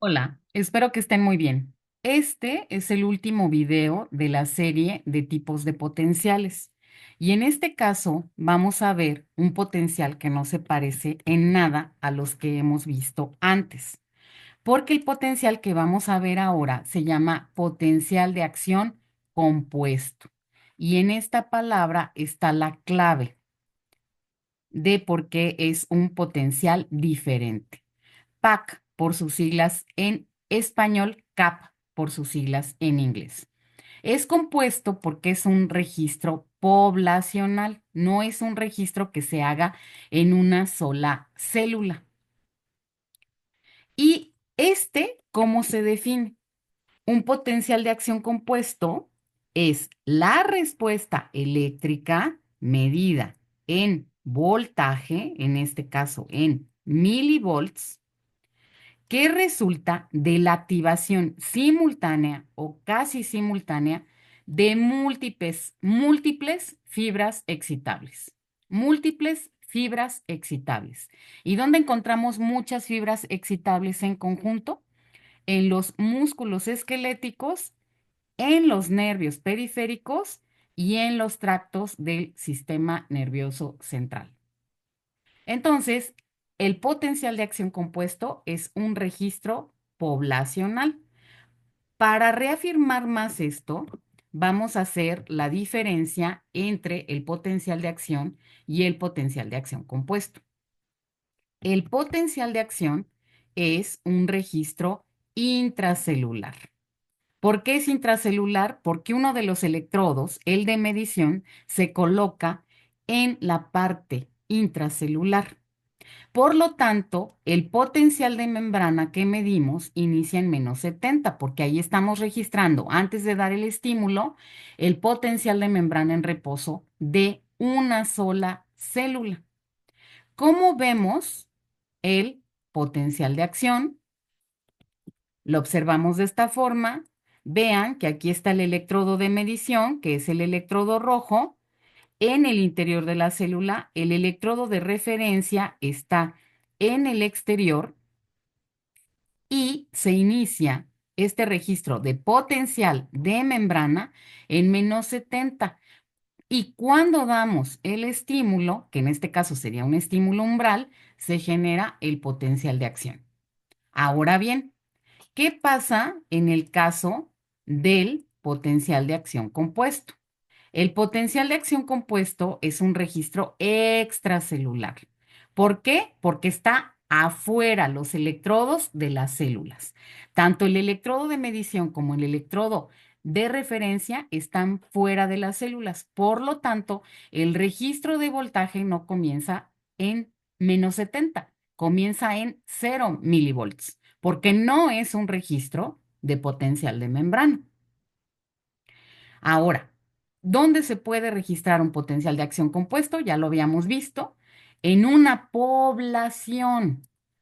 Hola, espero que estén muy bien. Este es el último video de la serie de tipos de potenciales. Y en este caso vamos a ver un potencial que no se parece en nada a los que hemos visto antes. Porque el potencial que vamos a ver ahora se llama potencial de acción compuesto. Y en esta palabra está la clave de por qué es un potencial diferente. PAC por sus siglas en español, CAP por sus siglas en inglés. Es compuesto porque es un registro poblacional, no es un registro que se haga en una sola célula. ¿Y cómo se define? Un potencial de acción compuesto es la respuesta eléctrica medida en voltaje, en este caso en milivolts, que resulta de la activación simultánea o casi simultánea de múltiples fibras excitables. Múltiples fibras excitables. ¿Y dónde encontramos muchas fibras excitables en conjunto? En los músculos esqueléticos, en los nervios periféricos y en los tractos del sistema nervioso central. Entonces, el potencial de acción compuesto es un registro poblacional. Para reafirmar más esto, vamos a hacer la diferencia entre el potencial de acción y el potencial de acción compuesto. El potencial de acción es un registro intracelular. ¿Por qué es intracelular? Porque uno de los electrodos, el de medición, se coloca en la parte intracelular. Por lo tanto, el potencial de membrana que medimos inicia en -70, porque ahí estamos registrando, antes de dar el estímulo, el potencial de membrana en reposo de una sola célula. ¿Cómo vemos el potencial de acción? Lo observamos de esta forma. Vean que aquí está el electrodo de medición, que es el electrodo rojo. En el interior de la célula, el electrodo de referencia está en el exterior y se inicia este registro de potencial de membrana en -70. Y cuando damos el estímulo, que en este caso sería un estímulo umbral, se genera el potencial de acción. Ahora bien, ¿qué pasa en el caso del potencial de acción compuesto? El potencial de acción compuesto es un registro extracelular. ¿Por qué? Porque está afuera los electrodos de las células. Tanto el electrodo de medición como el electrodo de referencia están fuera de las células. Por lo tanto, el registro de voltaje no comienza en -70, comienza en 0 milivolts, porque no es un registro de potencial de membrana. Ahora, ¿dónde se puede registrar un potencial de acción compuesto? Ya lo habíamos visto. En una población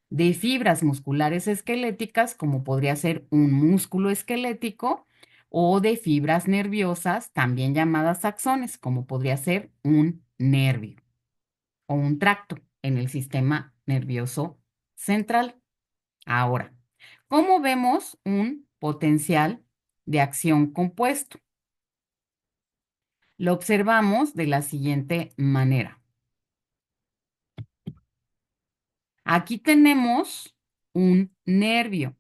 de fibras musculares esqueléticas, como podría ser un músculo esquelético, o de fibras nerviosas, también llamadas axones, como podría ser un nervio o un tracto en el sistema nervioso central. Ahora, ¿cómo vemos un potencial de acción compuesto? Lo observamos de la siguiente manera. Aquí tenemos un nervio.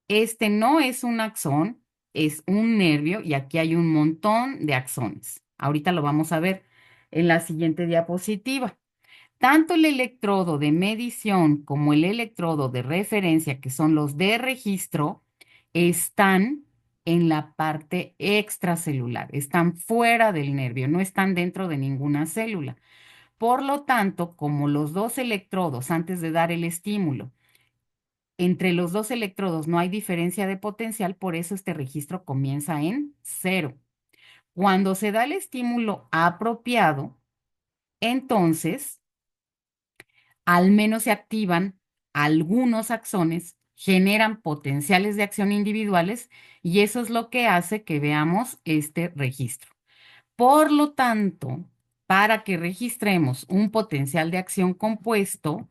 Este no es un axón, es un nervio y aquí hay un montón de axones. Ahorita lo vamos a ver en la siguiente diapositiva. Tanto el electrodo de medición como el electrodo de referencia, que son los de registro, están en la parte extracelular, están fuera del nervio, no están dentro de ninguna célula. Por lo tanto, como los dos electrodos, antes de dar el estímulo, entre los dos electrodos no hay diferencia de potencial, por eso este registro comienza en 0. Cuando se da el estímulo apropiado, entonces al menos se activan algunos axones, generan potenciales de acción individuales y eso es lo que hace que veamos este registro. Por lo tanto, para que registremos un potencial de acción compuesto,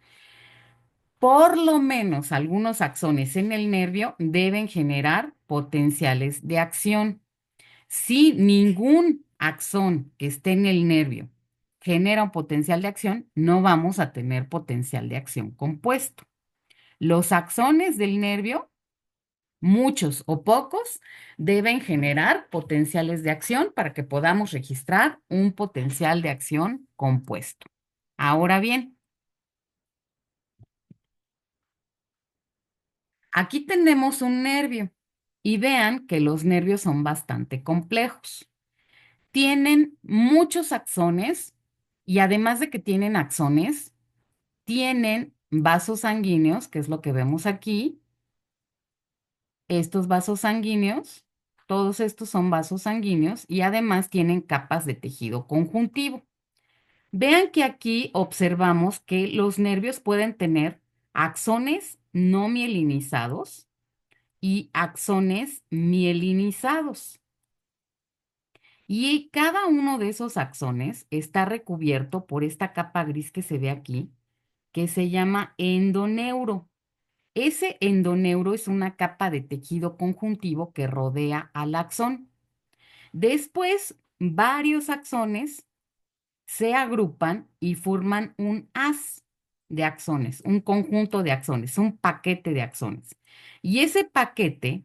por lo menos algunos axones en el nervio deben generar potenciales de acción. Si ningún axón que esté en el nervio genera un potencial de acción, no vamos a tener potencial de acción compuesto. Los axones del nervio, muchos o pocos, deben generar potenciales de acción para que podamos registrar un potencial de acción compuesto. Ahora bien, aquí tenemos un nervio y vean que los nervios son bastante complejos. Tienen muchos axones y además de que tienen axones, tienen vasos sanguíneos, que es lo que vemos aquí. Estos vasos sanguíneos, todos estos son vasos sanguíneos y además tienen capas de tejido conjuntivo. Vean que aquí observamos que los nervios pueden tener axones no mielinizados y axones mielinizados. Y cada uno de esos axones está recubierto por esta capa gris que se ve aquí, que se llama endoneuro. Ese endoneuro es una capa de tejido conjuntivo que rodea al axón. Después, varios axones se agrupan y forman un haz de axones, un conjunto de axones, un paquete de axones. Y ese paquete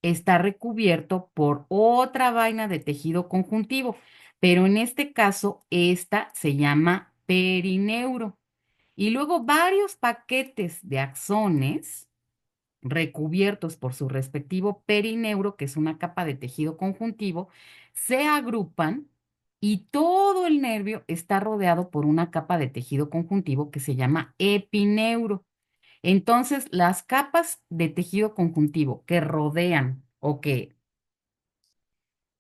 está recubierto por otra vaina de tejido conjuntivo, pero en este caso, esta se llama perineuro. Y luego varios paquetes de axones recubiertos por su respectivo perineuro, que es una capa de tejido conjuntivo, se agrupan y todo el nervio está rodeado por una capa de tejido conjuntivo que se llama epineuro. Entonces, las capas de tejido conjuntivo que rodean o que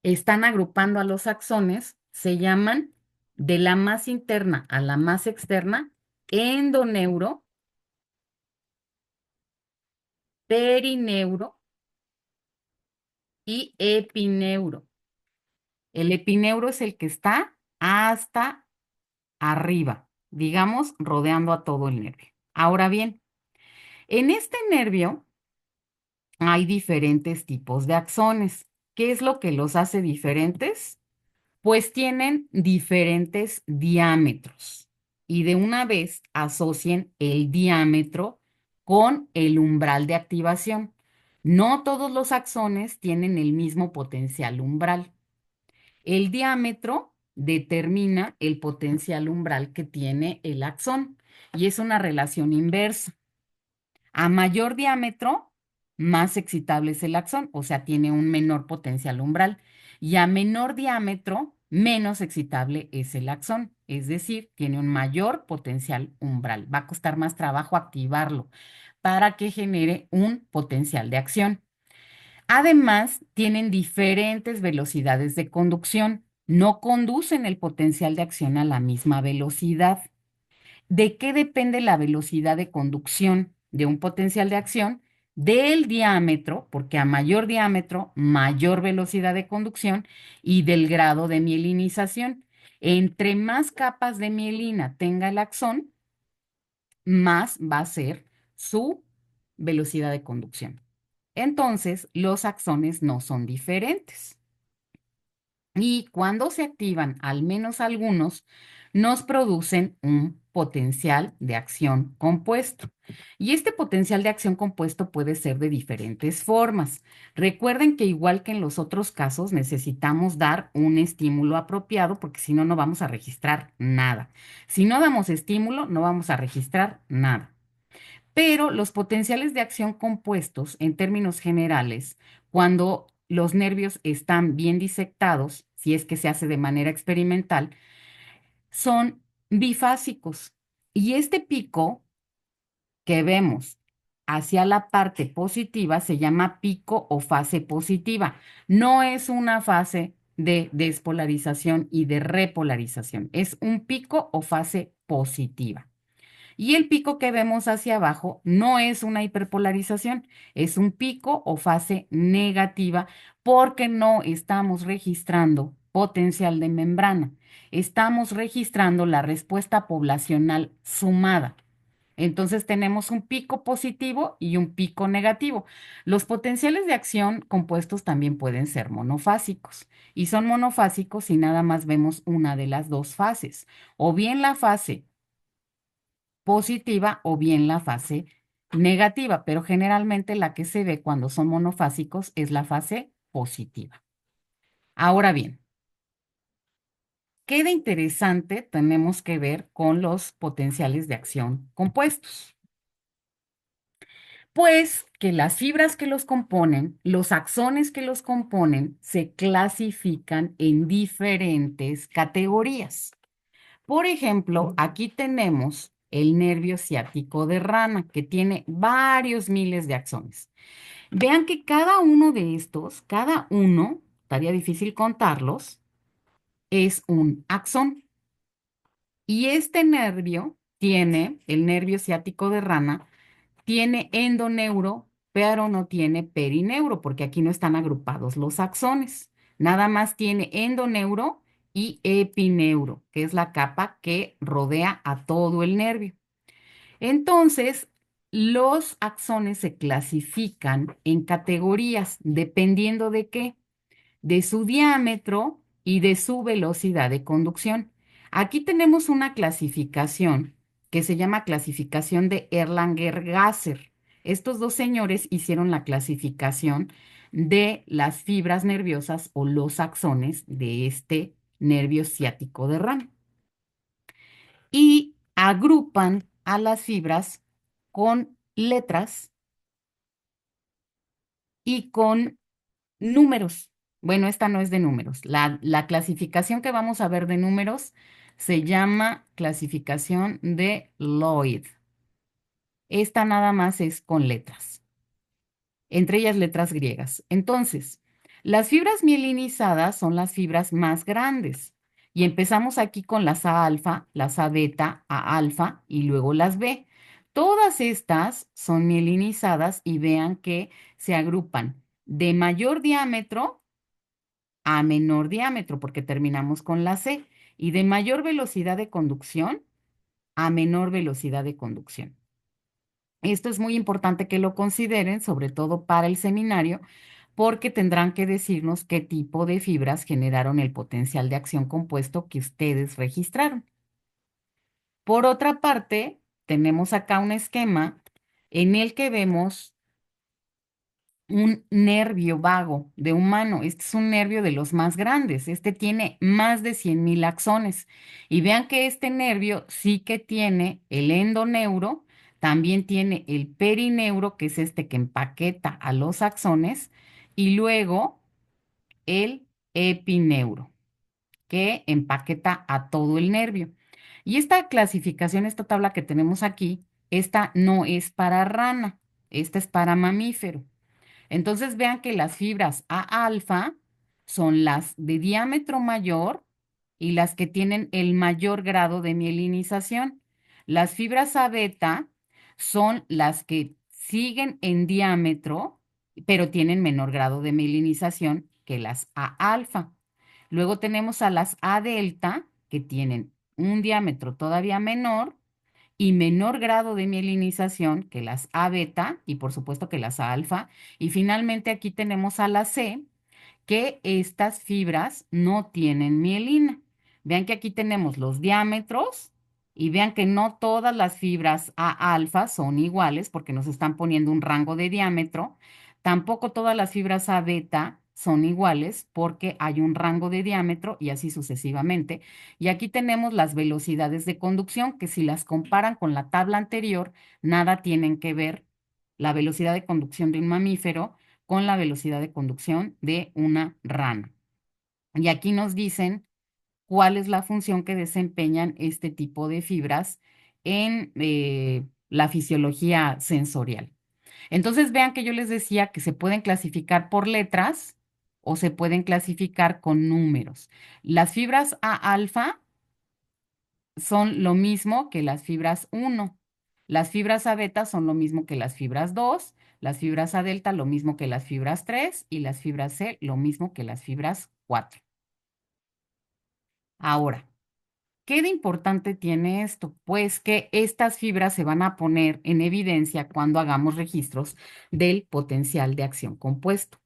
están agrupando a los axones se llaman de la más interna a la más externa endoneuro, perineuro y epineuro. El epineuro es el que está hasta arriba, digamos, rodeando a todo el nervio. Ahora bien, en este nervio hay diferentes tipos de axones. ¿Qué es lo que los hace diferentes? Pues tienen diferentes diámetros y de una vez asocien el diámetro con el umbral de activación. No todos los axones tienen el mismo potencial umbral. El diámetro determina el potencial umbral que tiene el axón y es una relación inversa. A mayor diámetro, más excitable es el axón, o sea, tiene un menor potencial umbral. Y a menor diámetro, menos excitable es el axón, es decir, tiene un mayor potencial umbral. Va a costar más trabajo activarlo para que genere un potencial de acción. Además, tienen diferentes velocidades de conducción. No conducen el potencial de acción a la misma velocidad. ¿De qué depende la velocidad de conducción de un potencial de acción? Del diámetro, porque a mayor diámetro, mayor velocidad de conducción y del grado de mielinización. Entre más capas de mielina tenga el axón, más va a ser su velocidad de conducción. Entonces, los axones no son diferentes. Y cuando se activan al menos algunos, nos producen un potencial de acción compuesto. Y este potencial de acción compuesto puede ser de diferentes formas. Recuerden que igual que en los otros casos, necesitamos dar un estímulo apropiado porque si no, no vamos a registrar nada. Si no damos estímulo, no vamos a registrar nada. Pero los potenciales de acción compuestos, en términos generales, cuando los nervios están bien disectados, si es que se hace de manera experimental, son bifásicos. Y este pico que vemos hacia la parte positiva se llama pico o fase positiva. No es una fase de despolarización y de repolarización, es un pico o fase positiva. Y el pico que vemos hacia abajo no es una hiperpolarización, es un pico o fase negativa porque no estamos registrando potencial de membrana, estamos registrando la respuesta poblacional sumada. Entonces tenemos un pico positivo y un pico negativo. Los potenciales de acción compuestos también pueden ser monofásicos y son monofásicos si nada más vemos una de las dos fases, o bien la fase positiva o bien la fase negativa, pero generalmente la que se ve cuando son monofásicos es la fase positiva. Ahora bien, ¿qué de interesante tenemos que ver con los potenciales de acción compuestos? Pues que las fibras que los componen, los axones que los componen, se clasifican en diferentes categorías. Por ejemplo, aquí tenemos el nervio ciático de rana, que tiene varios miles de axones. Vean que cada uno de estos, cada uno, estaría difícil contarlos, es un axón. Y este nervio tiene, el nervio ciático de rana, tiene endoneuro, pero no tiene perineuro, porque aquí no están agrupados los axones. Nada más tiene endoneuro y epineuro, que es la capa que rodea a todo el nervio. Entonces, los axones se clasifican en categorías, dependiendo de qué, de su diámetro y de su velocidad de conducción. Aquí tenemos una clasificación que se llama clasificación de Erlanger-Gasser. Estos dos señores hicieron la clasificación de las fibras nerviosas o los axones de este nervio ciático de rana y agrupan a las fibras con letras y con números. Bueno, esta no es de números. La clasificación que vamos a ver de números se llama clasificación de Lloyd. Esta nada más es con letras, entre ellas letras griegas. Entonces, las fibras mielinizadas son las fibras más grandes. Y empezamos aquí con las A alfa, las A beta, A alfa y luego las B. Todas estas son mielinizadas y vean que se agrupan de mayor diámetro a menor diámetro, porque terminamos con la C, y de mayor velocidad de conducción a menor velocidad de conducción. Esto es muy importante que lo consideren, sobre todo para el seminario, porque tendrán que decirnos qué tipo de fibras generaron el potencial de acción compuesto que ustedes registraron. Por otra parte, tenemos acá un esquema en el que vemos un nervio vago de humano. Este es un nervio de los más grandes. Este tiene más de 100,000 axones. Y vean que este nervio sí que tiene el endoneuro, también tiene el perineuro, que es este que empaqueta a los axones, y luego el epineuro, que empaqueta a todo el nervio. Y esta clasificación, esta tabla que tenemos aquí, esta no es para rana, esta es para mamífero. Entonces vean que las fibras A alfa son las de diámetro mayor y las que tienen el mayor grado de mielinización. Las fibras A beta son las que siguen en diámetro, pero tienen menor grado de mielinización que las A alfa. Luego tenemos a las A delta, que tienen un diámetro todavía menor y menor grado de mielinización que las A beta y por supuesto que las A alfa. Y finalmente aquí tenemos a la C, que estas fibras no tienen mielina. Vean que aquí tenemos los diámetros y vean que no todas las fibras A alfa son iguales porque nos están poniendo un rango de diámetro. Tampoco todas las fibras A beta son iguales porque hay un rango de diámetro y así sucesivamente. Y aquí tenemos las velocidades de conducción que si las comparan con la tabla anterior, nada tienen que ver la velocidad de conducción de un mamífero con la velocidad de conducción de una rana. Y aquí nos dicen cuál es la función que desempeñan este tipo de fibras en la fisiología sensorial. Entonces vean que yo les decía que se pueden clasificar por letras o se pueden clasificar con números. Las fibras A alfa son lo mismo que las fibras 1. Las fibras A beta son lo mismo que las fibras 2, las fibras A delta lo mismo que las fibras 3 y las fibras C lo mismo que las fibras 4. Ahora, ¿Qué de importante tiene esto? Pues que estas fibras se van a poner en evidencia cuando hagamos registros del potencial de acción compuesto.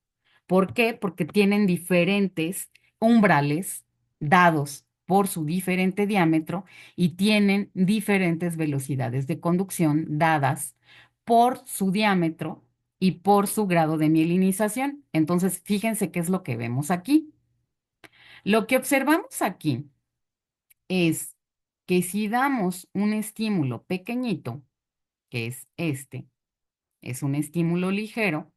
¿Por qué? Porque tienen diferentes umbrales dados por su diferente diámetro y tienen diferentes velocidades de conducción dadas por su diámetro y por su grado de mielinización. Entonces, fíjense qué es lo que vemos aquí. Lo que observamos aquí es que si damos un estímulo pequeñito, que es este, es un estímulo ligero,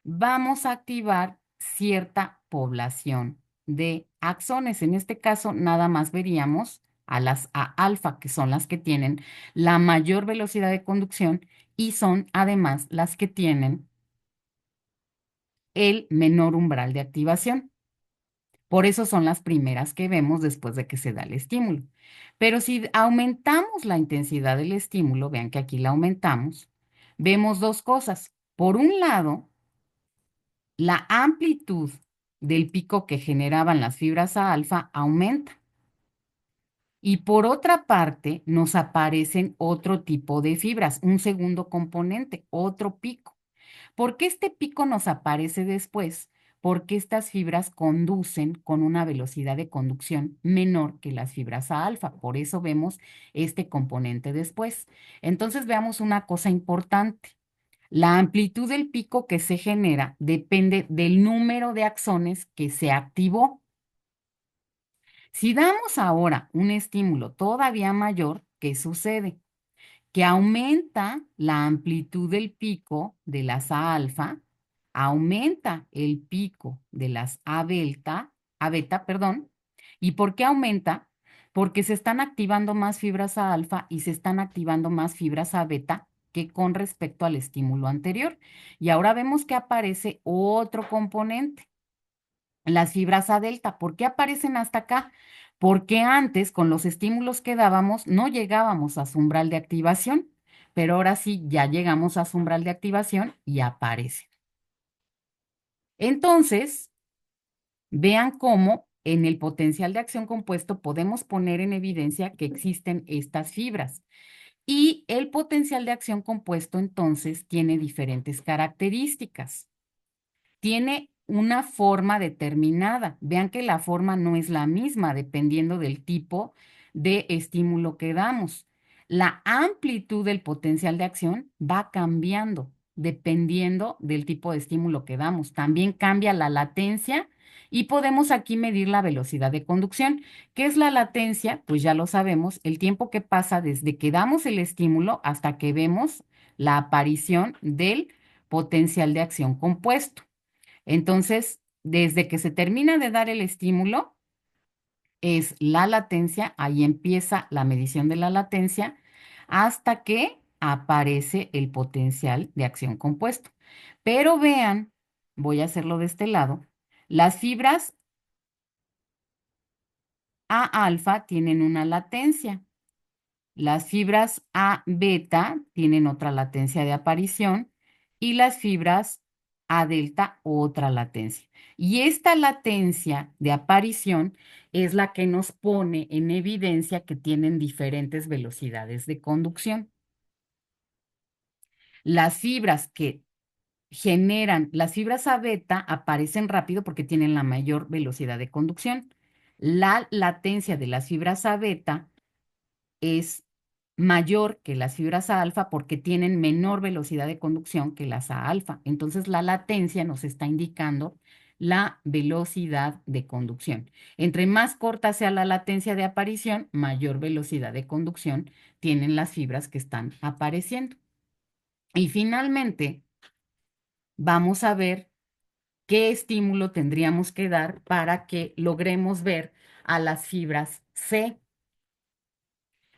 vamos a activar cierta población de axones. En este caso, nada más veríamos a las A alfa, que son las que tienen la mayor velocidad de conducción y son además las que tienen el menor umbral de activación. Por eso son las primeras que vemos después de que se da el estímulo. Pero si aumentamos la intensidad del estímulo, vean que aquí la aumentamos, vemos dos cosas. Por un lado, la amplitud del pico que generaban las fibras A alfa aumenta. Y por otra parte, nos aparecen otro tipo de fibras, un segundo componente, otro pico. ¿Por qué este pico nos aparece después? Porque estas fibras conducen con una velocidad de conducción menor que las fibras A alfa. Por eso vemos este componente después. Entonces veamos una cosa importante. La amplitud del pico que se genera depende del número de axones que se activó. Si damos ahora un estímulo todavía mayor, ¿qué sucede? Que aumenta la amplitud del pico de las A alfa, aumenta el pico de las A beta, perdón. ¿Y por qué aumenta? Porque se están activando más fibras A alfa y se están activando más fibras A beta que con respecto al estímulo anterior. Y ahora vemos que aparece otro componente, las fibras A delta. ¿Por qué aparecen hasta acá? Porque antes, con los estímulos que dábamos, no llegábamos a su umbral de activación, pero ahora sí ya llegamos a su umbral de activación y aparecen. Entonces, vean cómo en el potencial de acción compuesto podemos poner en evidencia que existen estas fibras. Y el potencial de acción compuesto entonces tiene diferentes características. Tiene una forma determinada. Vean que la forma no es la misma dependiendo del tipo de estímulo que damos. La amplitud del potencial de acción va cambiando dependiendo del tipo de estímulo que damos. También cambia la latencia y podemos aquí medir la velocidad de conducción. ¿Qué es la latencia? Pues ya lo sabemos, el tiempo que pasa desde que damos el estímulo hasta que vemos la aparición del potencial de acción compuesto. Entonces, desde que se termina de dar el estímulo, es la latencia, ahí empieza la medición de la latencia, hasta que aparece el potencial de acción compuesto. Pero vean, voy a hacerlo de este lado, las fibras A alfa tienen una latencia. Las fibras A beta tienen otra latencia de aparición y las fibras A delta otra latencia. Y esta latencia de aparición es la que nos pone en evidencia que tienen diferentes velocidades de conducción. Las fibras que generan, las fibras A beta aparecen rápido porque tienen la mayor velocidad de conducción. La latencia de las fibras A beta es mayor que las fibras A alfa porque tienen menor velocidad de conducción que las A alfa. Entonces, la latencia nos está indicando la velocidad de conducción. Entre más corta sea la latencia de aparición, mayor velocidad de conducción tienen las fibras que están apareciendo. Y finalmente, vamos a ver qué estímulo tendríamos que dar para que logremos ver a las fibras C.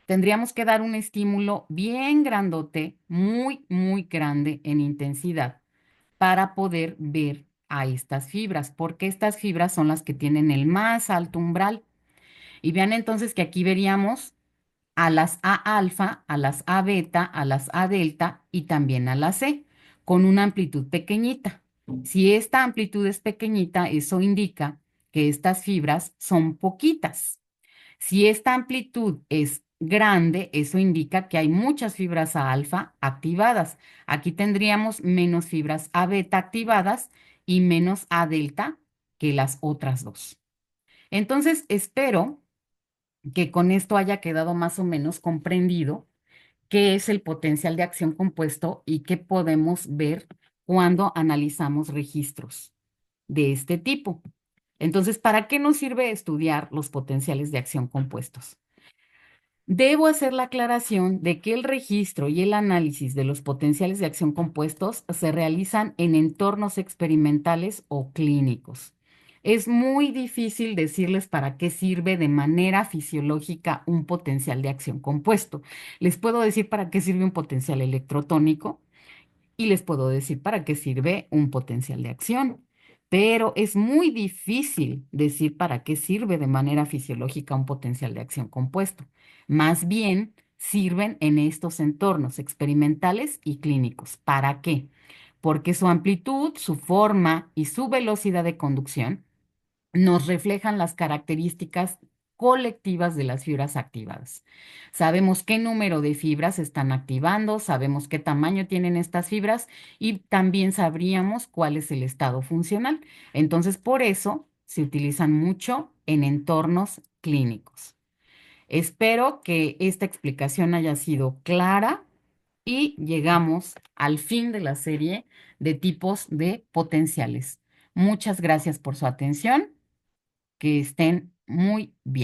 Tendríamos que dar un estímulo bien grandote, muy, muy grande en intensidad para poder ver a estas fibras, porque estas fibras son las que tienen el más alto umbral. Y vean entonces que aquí veríamos a las A alfa, a las A beta, a las A delta y también a la C, con una amplitud pequeñita. Si esta amplitud es pequeñita, eso indica que estas fibras son poquitas. Si esta amplitud es grande, eso indica que hay muchas fibras A alfa activadas. Aquí tendríamos menos fibras A beta activadas y menos A delta que las otras dos. Entonces, espero que con esto haya quedado más o menos comprendido qué es el potencial de acción compuesto y qué podemos ver cuando analizamos registros de este tipo. Entonces, ¿para qué nos sirve estudiar los potenciales de acción compuestos? Debo hacer la aclaración de que el registro y el análisis de los potenciales de acción compuestos se realizan en entornos experimentales o clínicos. Es muy difícil decirles para qué sirve de manera fisiológica un potencial de acción compuesto. Les puedo decir para qué sirve un potencial electrotónico, y les puedo decir para qué sirve un potencial de acción, pero es muy difícil decir para qué sirve de manera fisiológica un potencial de acción compuesto. Más bien, sirven en estos entornos experimentales y clínicos. ¿Para qué? Porque su amplitud, su forma y su velocidad de conducción nos reflejan las características colectivas de las fibras activadas. Sabemos qué número de fibras se están activando, sabemos qué tamaño tienen estas fibras y también sabríamos cuál es el estado funcional. Entonces, por eso se utilizan mucho en entornos clínicos. Espero que esta explicación haya sido clara y llegamos al fin de la serie de tipos de potenciales. Muchas gracias por su atención. Que estén muy bien.